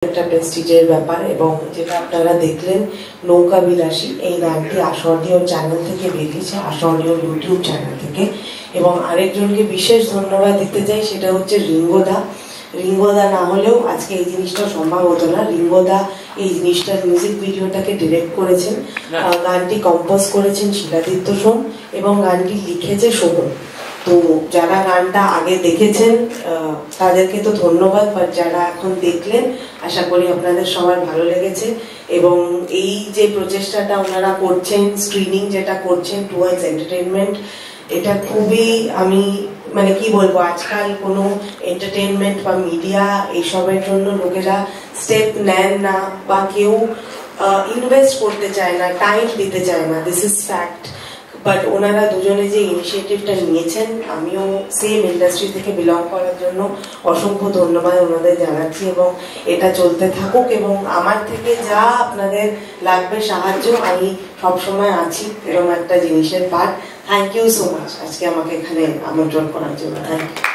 একটা প্রেস্টিজের ব্যাপার এবং যেটা আপনারা দেখলেন নৌকা বিলাসী এই গানটি আসরীয় চ্যানেল থেকে বেরিয়েছে, আসরীয় ইউটিউব চ্যানেল থেকে। এবং আরেকজনকে বিশেষ ধন্যবাদ দিতে চাই, সেটা হচ্ছে রিঙ্গোদা। রিঙ্গোদা না হলেও আজকে এই জিনিসটা সম্ভব হতো না। রিঙ্গোদা এই জিনিসটার মিউজিক ভিডিওটাকে ডিরেক্ট করেছেন, গানটি কম্পোজ করেছেন শিলাদিত্য সোম এবং গানটি লিখেছে শোভন। তো যারা গানটা আগে দেখেছেন তাদেরকে তো ধন্যবাদ, বাট যারা এখন দেখলেন আশা করি আপনাদের সবার ভালো লেগেছে। এবং এই যে প্রচেষ্টাটা ওনারা করছেন, স্ক্রিনিং যেটা করছেন টুয়ার্ডস এন্টারটেনমেন্ট, এটা খুবই, আমি মানে কি বলবো, আজকাল কোনো এন্টারটেনমেন্ট বা মিডিয়া এইসবের জন্য লোকেরা স্টেপ নেন না বা কেউ ইনভেস্ট করতে চায় না, টাইম দিতে চায় না, দিস ইজ ফ্যাক্ট। বাট ওনারা দুজনে যে ইনিশিয়েটিভটা নিয়েছেন, আমিও সেম ইন্ডাস্ট্রি থেকে বিলং করার জন্য অসংখ্য ধন্যবাদ ওনাদের জানাচ্ছি। এবং এটা চলতে থাকুক এবং আমার থেকে যা আপনাদের লাগবে সাহায্য আমি সবসময় আছি এরকম একটা জিনিসের part. Thank you so much আজকে আমাকে এখানে আমন্ত্রণ করার জন্য। Thank you.